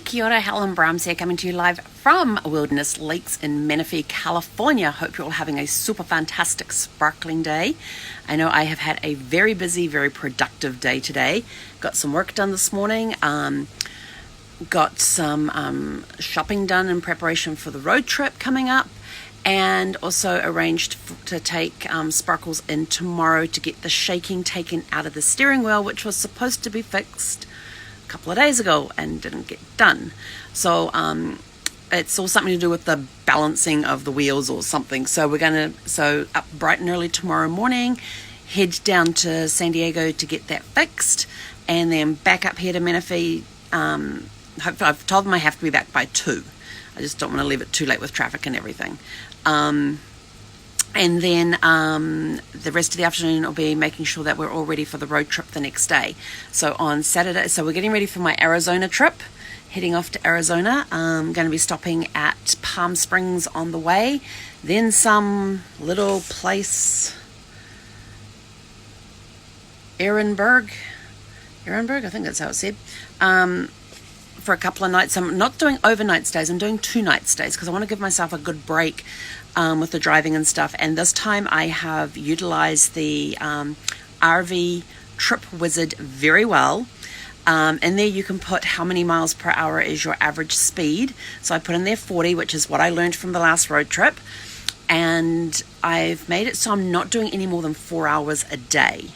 Kia ora, Helen Brahms here, coming to you live from Wilderness Lakes in Menifee, California. Hope you're all having a super fantastic, sparkling day. I know I have had a very busy, very productive day today. Got some work done this morning. Got some shopping done in preparation for the road trip coming up. And also arranged to take Sparkles in tomorrow to get the shaking taken out of the steering wheel, which was supposed to be fixed a couple of days ago and didn't get done. So it's all something to do with the balancing of the wheels or something. So so up bright and early tomorrow morning, head down to San Diego to get that fixed, and then back up here to Menifee. Hopefully, I've told them I have to be back by 2. I just don't want to leave it too late with traffic and everything. And then the rest of the afternoon will be making sure that we're all ready for the road trip the next day. So on Saturday, so we're getting ready for my Arizona trip, heading off to Arizona. I'm going to be stopping at Palm Springs on the way, then some little place, Ehrenberg, I think that's how it's said, for a couple of nights. I'm not doing overnight stays, I'm doing 2 night stays because I want to give myself a good break with the driving and stuff. And this time I have utilized the RV Trip Wizard very well. In there you can put how many miles per hour is your average speed. So I put in there 40, which is what I learned from the last road trip. And I've made it so I'm not doing any more than 4 hours a day.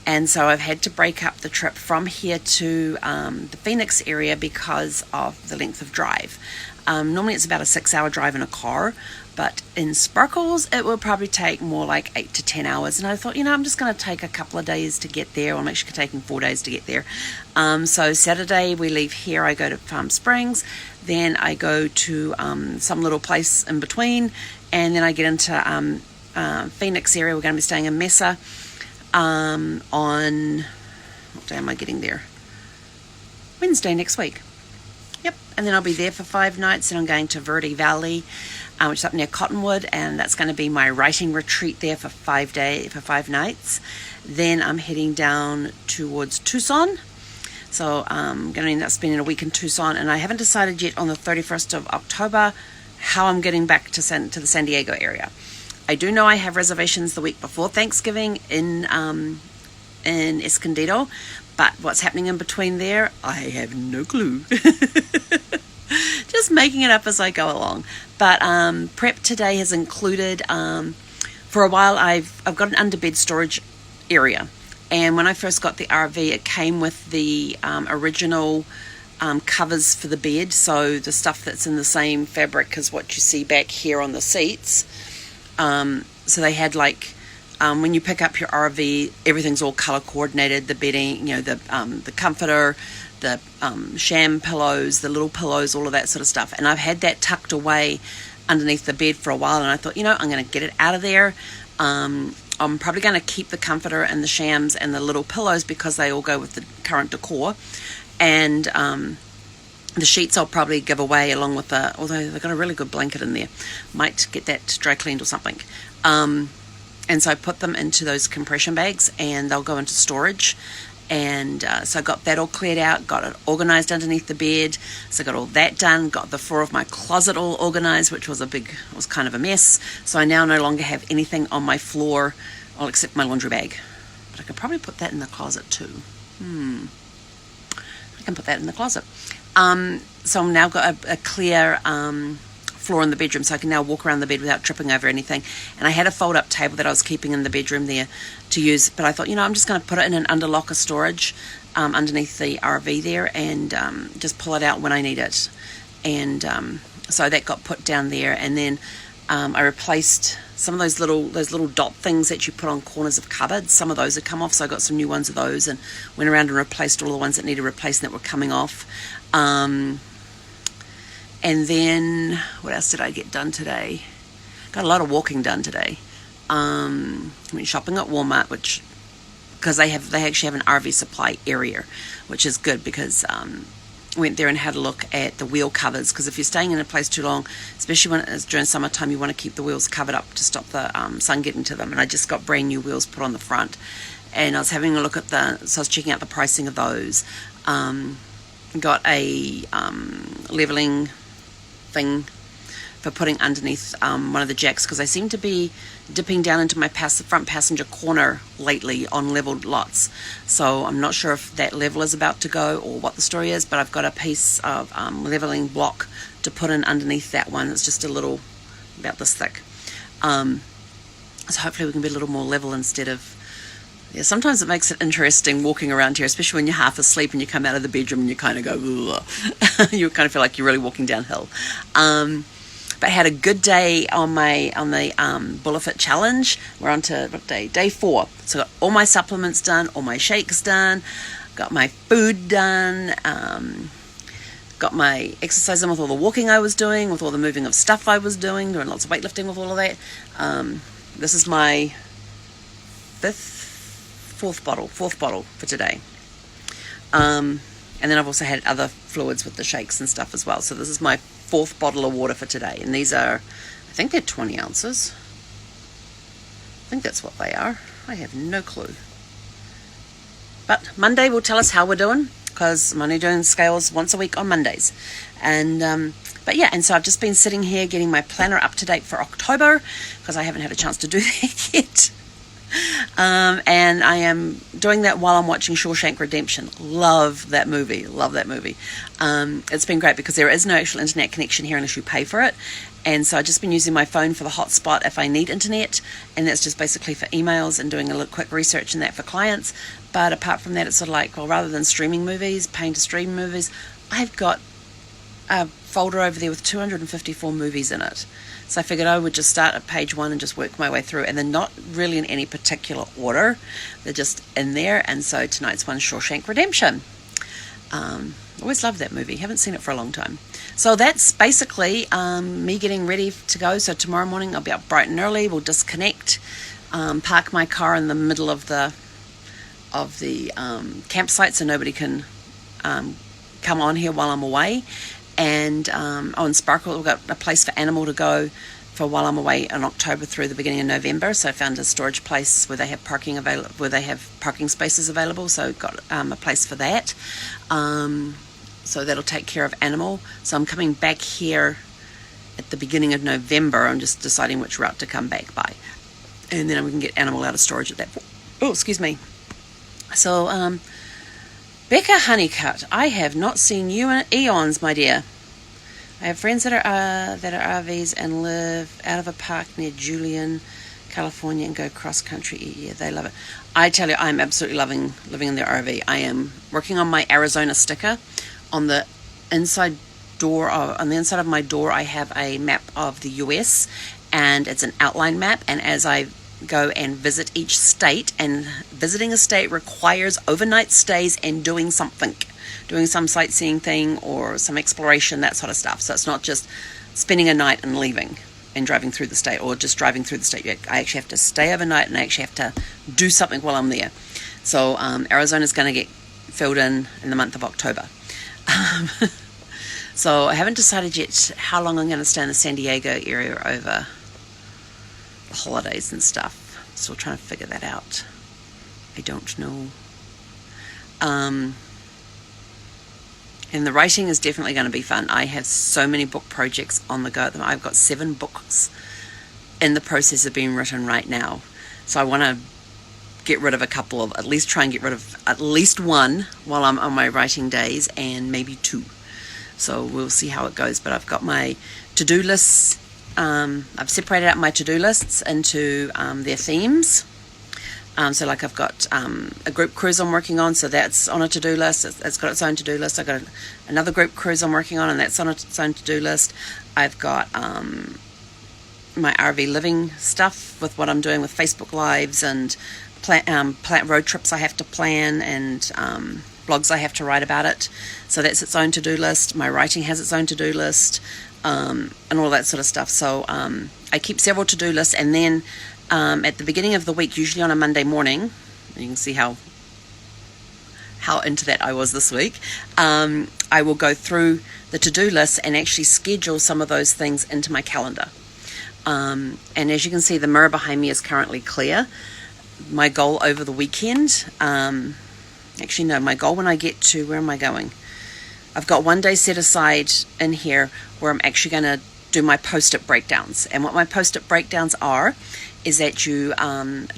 And so I've had to break up the trip from here to the Phoenix area because of the length of drive. Normally it's about a 6-hour drive in a car, but in Sparkles it will probably take more like 8 to 10 hours. And I thought, I'm just going to take a couple of days to get there. I'm actually taking 4 days to get there. So Saturday we leave here, I go to Palm Springs, then I go to some little place in between, and then I get into Phoenix area. We're going to be staying in Mesa. On what day am I getting there? Wednesday next week. Yep. And then I'll be there for 5 nights, and I'm going to Verde Valley, which is up near Cottonwood, and that's going to be my writing retreat there for 5 nights. Then I'm heading down towards Tucson. So I'm going to end up spending a week in Tucson, and I haven't decided yet on the 31st of October how I'm getting back to the San Diego area. I do know I have reservations the week before Thanksgiving in Escondido, but what's happening in between there, I have no clue. Just making it up as I go along. But prep today has included, for a while I've got an underbed storage area, and when I first got the RV, it came with the original covers for the bed, so the stuff that's in the same fabric as what you see back here on the seats. So they had when you pick up your RV, everything's all color coordinated, the bedding, the comforter, the sham pillows, the little pillows, all of that sort of stuff. And I've had that tucked away underneath the bed for a while, and I thought, I'm going to get it out of there. I'm probably going to keep the comforter and the shams and the little pillows because they all go with the current decor. And the sheets I'll probably give away along with although they've got a really good blanket in there. Might get that dry cleaned or something. And so I put them into those compression bags, and they'll go into storage. And so I got that all cleared out, got it organized underneath the bed. So I got all that done, got the floor of my closet all organized, which was kind of a mess. So I now no longer have anything on my floor, all except my laundry bag. But I could probably put that in the closet too. I can put that in the closet. So I've now got a clear floor in the bedroom, so I can now walk around the bed without tripping over anything. And I had a fold-up table that I was keeping in the bedroom there to use, but I thought, I'm just going to put it in an under-locker storage underneath the RV there, and just pull it out when I need it. And so that got put down there, and then I replaced some of those little dot things that you put on corners of cupboards. Some of those had come off, so I got some new ones of those, and went around and replaced all the ones that needed replacing that were coming off. And then what else did I get done today? Got a lot of walking done today. I went shopping at Walmart, because they actually have an RV supply area, which is good because went there and had a look at the wheel covers, because if you're staying in a place too long, especially when it's during summertime, you want to keep the wheels covered up to stop the sun getting to them. And I just got brand new wheels put on the front, and I was having a look at so I was checking out the pricing of those. got a leveling thing for putting underneath one of the jacks, because I seem to be dipping down into my front passenger corner lately on leveled lots. So I'm not sure if that level is about to go or what the story is, but I've got a piece of leveling block to put in underneath that one. It's just a little, about this thick. So hopefully we can be a little more level instead of, yeah, sometimes it makes it interesting walking around here, especially when you're half asleep and you come out of the bedroom and you kind of go, you kind of feel like you're really walking downhill. But I had a good day on the Bullafit challenge. We're on to what day 4. So got all my supplements done, all my shakes done, got my food done, got my exercise done with all the walking I was doing, with all the moving of stuff I was doing lots of weightlifting with all of that. This is my fourth bottle for today. And then I've also had other fluids with the shakes and stuff as well. So this is my 4th bottle of water for today. And these are, I think they're 20 ounces. I think that's what they are. I have no clue. But Monday will tell us how we're doing, because I'm only doing scales once a week on Mondays. And but yeah, and so I've just been sitting here getting my planner up to date for October, because I haven't had a chance to do that yet. And I am doing that while I'm watching Shawshank Redemption. Love that movie. It's been great because there is no actual internet connection here unless you pay for it. And so I've just been using my phone for the hotspot if I need internet. And that's just basically for emails and doing a little quick research and that for clients. But apart from that, it's sort of like, well, rather than streaming movies, paying to stream movies, I've got a folder over there with 254 movies in it. So I figured I would just start at page 1 and just work my way through, and they're not really in any particular order. They're just in there. And so tonight's one's Shawshank Redemption. Always loved that movie. Haven't seen it for a long time. So that's basically me getting ready to go. So tomorrow morning I'll be up bright and early. We'll disconnect, park my car in the middle of the campsite so nobody can come on here while I'm away. And in Sparkle, we've got a place for Animal to go for while I'm away in October through the beginning of November. So I found a storage place where they have parking spaces available. So got a place for that. So that'll take care of Animal. So I'm coming back here at the beginning of November. I'm just deciding which route to come back by, and then we can get Animal out of storage at that point. Oh, excuse me. So Becca Honeycutt, I have not seen you in eons, my dear. I have friends that are RVs and live out of a park near Julian, California, and go cross country. Yeah, they love it. I tell you, I'm absolutely loving living in their RV. I am working on my Arizona sticker. On the inside door, on the inside of my door, I have a map of the US, and it's an outline map. And as I go and visit each state, and visiting a state requires overnight stays and doing some sightseeing thing or some exploration, that sort of stuff. So it's not just spending a night and leaving and driving through the state, or just driving through the state. I actually have to stay overnight, and I actually have to do something while I'm there. So Arizona's going to get filled in the month of October. So I haven't decided yet how long I'm going to stay in the San Diego area over the holidays and stuff. Still trying to figure that out. I don't know. And the writing is definitely going to be fun. I have so many book projects on the go at the moment. I've got 7 books in the process of being written right now. So I want to get rid of a couple of, try and get rid of at least one while I'm on my writing days, and maybe 2. So we'll see how it goes. But I've got my to-do lists. I've separated out my to-do lists into their themes. So like I've got a group cruise I'm working on, so that's on a to-do list. It's got its own to-do list. I've got another group cruise I'm working on, and that's on its own to-do list. I've got my RV living stuff with what I'm doing with Facebook Lives and road trips I have to plan, and blogs I have to write about it. So that's its own to-do list. My writing has its own to-do list, and all that sort of stuff. So I keep several to-do lists, and then at the beginning of the week, usually on a Monday morning, you can see how into that I was this week, I will go through the to-do list and actually schedule some of those things into my calendar. And as you can see, the mirror behind me is currently clear. My goal over the weekend, my goal when I get to, where am I going? I've got one day set aside in here where I'm actually going to do my post-it breakdowns. And what my post-it breakdowns are is that you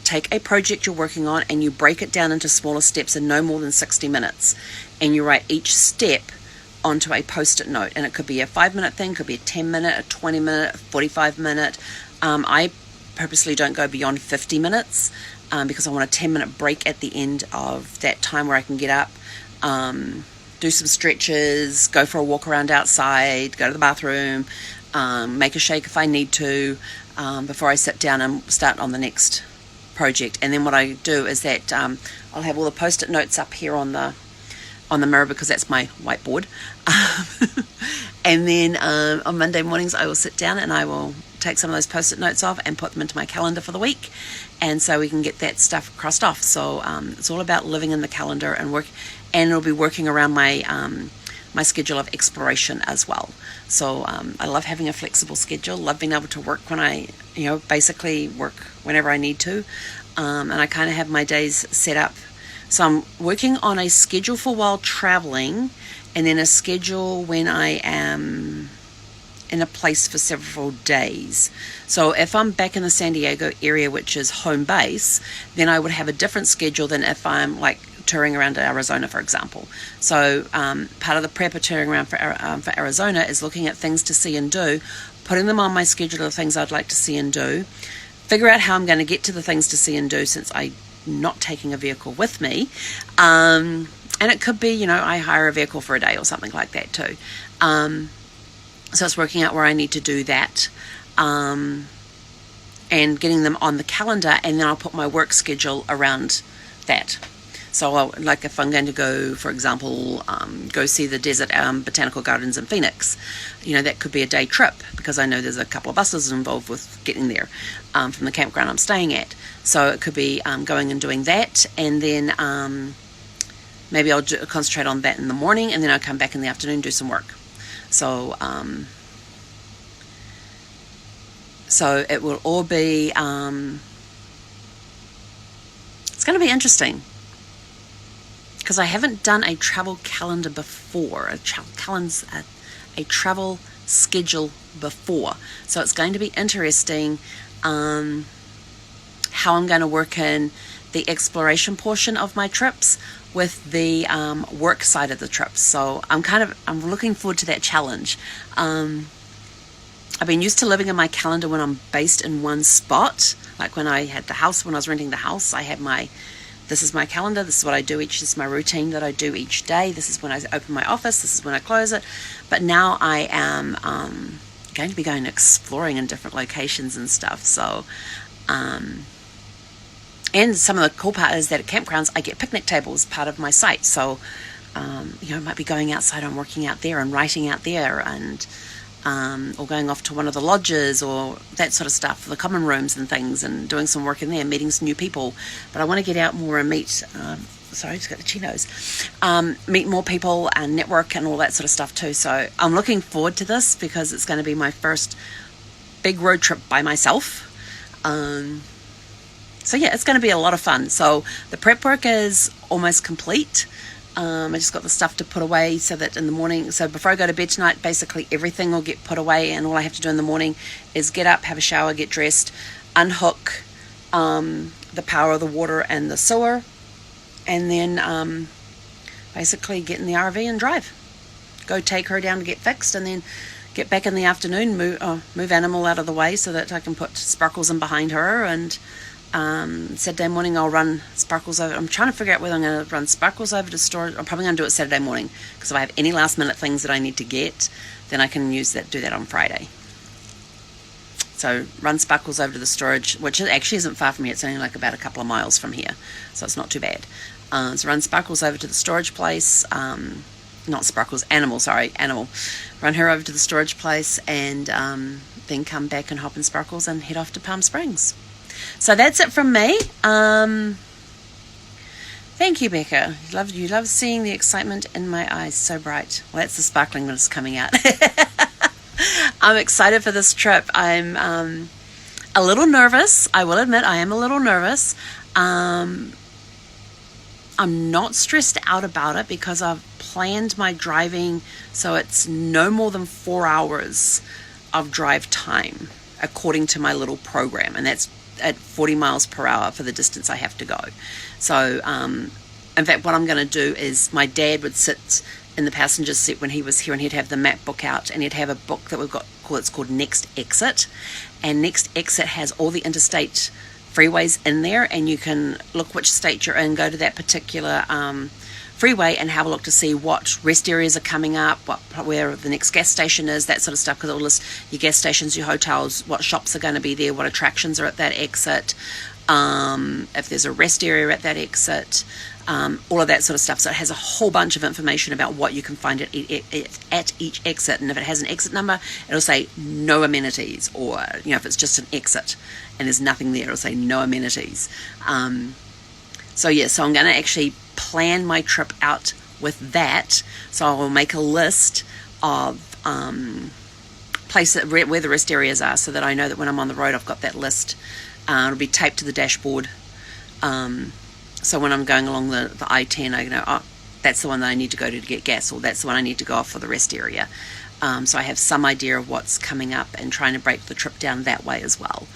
take a project you're working on and you break it down into smaller steps in no more than 60 minutes. And you write each step onto a post-it note. And it could be a 5-minute thing, could be a 10-minute, a 20-minute, a 45-minute. I purposely don't go beyond 50 minutes because I want a 10-minute break at the end of that time where I can get up, do some stretches, go for a walk around outside, go to the bathroom, make a shake if I need to, before I sit down and start on the next project. And then what I do is that I'll have all the post-it notes up here on the mirror because that's my whiteboard. And then on Monday mornings I will sit down and I will take some of those post-it notes off and put them into my calendar for the week, and so we can get that stuff crossed off. So it's all about living in the calendar and work, and it'll be working around my my schedule of exploration as well. So I love having a flexible schedule, love being able to work when I, basically work whenever I need to. And I kind of have my days set up. So I'm working on a schedule for while traveling, and then a schedule when I am in a place for several days. So if I'm back in the San Diego area, which is home base, then I would have a different schedule than if I'm like touring around Arizona, for example. So part of the prep of touring around for Arizona is looking at things to see and do, putting them on my schedule of things I'd like to see and do, figure out how I'm going to get to the things to see and do since I'm not taking a vehicle with me. And it could be, I hire a vehicle for a day or something like that too. So it's working out where I need to do that, and getting them on the calendar, and then I'll put my work schedule around that. So like if I'm going to go, for example, go see the desert botanical gardens in Phoenix, that could be a day trip because I know there's a couple of buses involved with getting there from the campground I'm staying at. So it could be going and doing that, and then maybe I'll concentrate on that in the morning, and then I'll come back in the afternoon and do some work. So so it will all be, it's going to be interesting because I haven't done a travel calendar before, a travel schedule before. So it's going to be interesting how I'm going to work in the exploration portion of my trips with the work side of the trips. So I'm looking forward to that challenge. I've been used to living in my calendar when I'm based in one spot. Like when I had the house, when I was renting the house, I had this is my calendar, this is what I do this is my routine that I do each day, this is when I open my office, this is when I close it. But now I am going to be going exploring in different locations and stuff. So and some of the cool part is that at campgrounds I get picnic tables part of my site. So I might be going outside and working out there and writing out there, and or going off to one of the lodges or that sort of stuff, the common rooms and things, and doing some work in there, meeting some new people. But I want to get out more and meet, sorry, I just got the chinos, meet more people and network and all that sort of stuff too. So I'm looking forward to this because it's going to be my first big road trip by myself. So yeah, it's going to be a lot of fun. So the prep work is almost complete. I just got the stuff to put away so that in the morning, so before I go to bed tonight, basically everything will get put away, and all I have to do in the morning is get up, have a shower, get dressed, unhook the power of the water and the sewer, and then basically get in the RV and drive. Go take her down to get fixed, and then get back in the afternoon, move Animal out of the way so that I can put Sparkles in behind her, and Saturday morning I'll run Sparkles over. I'm trying to figure out whether I'm going to run Sparkles over to storage. I'm probably going to do it Saturday morning because if I have any last minute things that I need to get, then I can do that on Friday. So run Sparkles over to the storage, which actually isn't far from here. It's only like about a couple of miles from here, so it's not too bad. So run Sparkles over to the storage place. Not Sparkles, Animal. Run her over to the storage place, and then come back and hop in Sparkles and head off to Palm Springs. So that's it from me. Thank you, Becca. You love seeing the excitement in my eyes, so bright. Well, that's the sparkling that is coming out. I'm excited for this trip. I'm a little nervous. I will admit I am a little nervous. I'm not stressed out about it because I've planned my driving so it's no more than 4 hours of drive time according to my little program, and that's at 40 miles per hour for the distance I have to go. So in fact, what I'm going to do is my dad would sit in the passenger seat when he was here, and he'd have the map book out, and he'd have a book that we've got it's called Next Exit, and Next Exit has all the interstate freeways in there, and you can look which state you're in, go to that particular freeway and have a look to see what rest areas are coming up, where the next gas station is, that sort of stuff, because it'll list your gas stations, your hotels, what shops are going to be there, what attractions are at that exit, if there's a rest area at that exit, all of that sort of stuff. So it has a whole bunch of information about what you can find at each exit, and if it has an exit number, it'll say no amenities, or if it's just an exit and there's nothing there, it'll say no amenities. So I'm going to actually plan my trip out with that. So I will make a list of places where the rest areas are, so that I know that when I'm on the road, I've got that list. It'll be taped to the dashboard. So when I'm going along the I-10, I know, oh, that's the one that I need to go to get gas, or that's the one I need to go off for the rest area. So I have some idea of what's coming up and trying to break the trip down that way as well.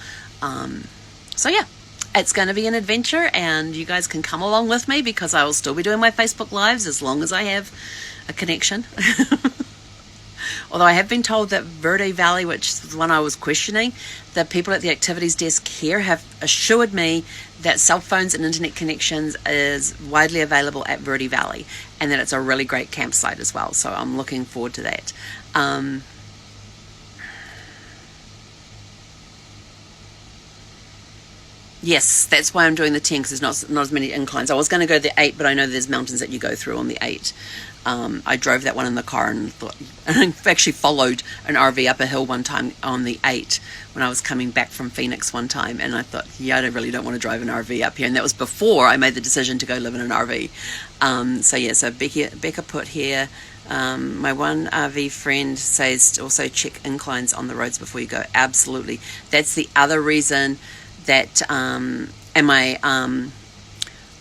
It's going to be an adventure, and you guys can come along with me because I will still be doing my Facebook Lives as long as I have a connection. Although I have been told that Verde Valley, which is the one I was questioning, the people at the activities desk here have assured me that cell phones and internet connections is widely available at Verde Valley, and that it's a really great campsite as well. So I'm looking forward to that. Yes, that's why I'm doing the 10, because there's not as many inclines. I was going to go the 8, but I know there's mountains that you go through on the 8. I drove that one in the car and thought, I actually followed an RV up a hill one time on the 8 when I was coming back from Phoenix one time, and I thought, I really don't want to drive an RV up here, and that was before I made the decision to go live in an RV. So Becca put here, my one RV friend says to also check inclines on the roads before you go. Absolutely. That's the other reason that and my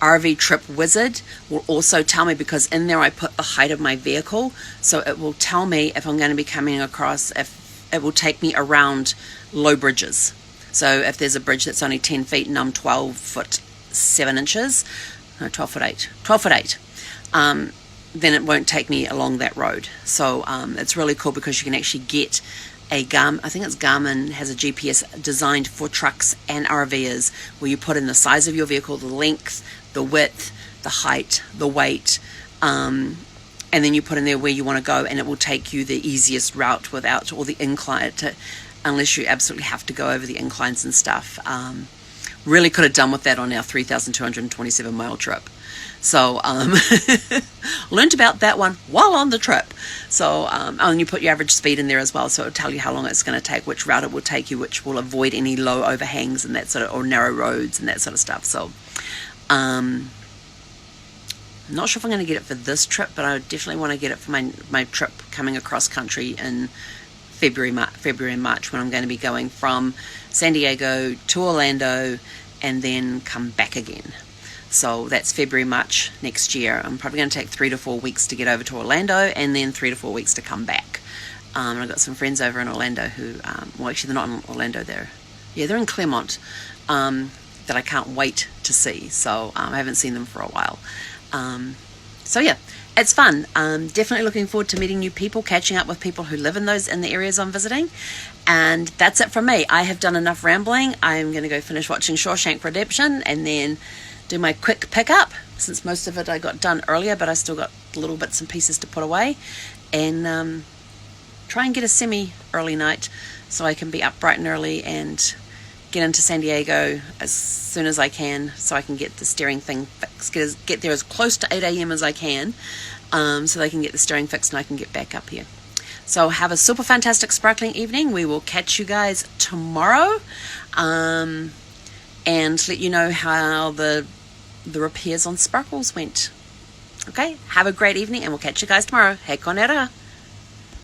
RV Trip Wizard will also tell me, because in there I put the height of my vehicle, so it will tell me if I'm going to be coming across, if it will take me around low bridges. So if there's a bridge that's only 10 feet and I'm 12 foot 7 inches, no, 12 foot 8, then it won't take me along that road. So it's really cool because you can actually get I think it's Garmin has a GPS designed for trucks and RVers, where you put in the size of your vehicle, the length, the width, the height, the weight, and then you put in there where you want to go, and it will take you the easiest route without all the incline, unless you absolutely have to go over the inclines and stuff. Really could have done with that on our 3,227 mile trip. So learned about that one while on the trip. So and you put your average speed in there as well, so it'll tell you how long it's going to take, which route it will take you, which will avoid any low overhangs and that sort of, or narrow roads and that sort of stuff. So I'm not sure if I'm going to get it for this trip, but I definitely want to get it for my trip coming across country in February and March, when I'm going to be going from San Diego to Orlando and then come back again. So that's February, March next year. I'm probably going to take 3 to 4 weeks to get over to Orlando, and then 3 to 4 weeks to come back. I've got some friends over in Orlando who, well, actually they're not in Orlando, they're in Claremont, that I can't wait to see. So I haven't seen them for a while. It's fun. Definitely looking forward to meeting new people, catching up with people who live in the areas I'm visiting. And that's it from me. I have done enough rambling. I'm going to go finish watching Shawshank Redemption and then do my quick pickup, since most of it I got done earlier, but I still got little bits and pieces to put away, and try and get a semi early night so I can be up bright and early and get into San Diego as soon as I can, so I can get the steering thing fixed, get there as close to 8 a.m. as I can, so they can get the steering fixed and I can get back up here. So have a super fantastic sparkling evening. We will catch you guys tomorrow, and let you know how the repairs on Sparkles went. Okay, have a great evening, and we'll catch you guys tomorrow. Hei konera.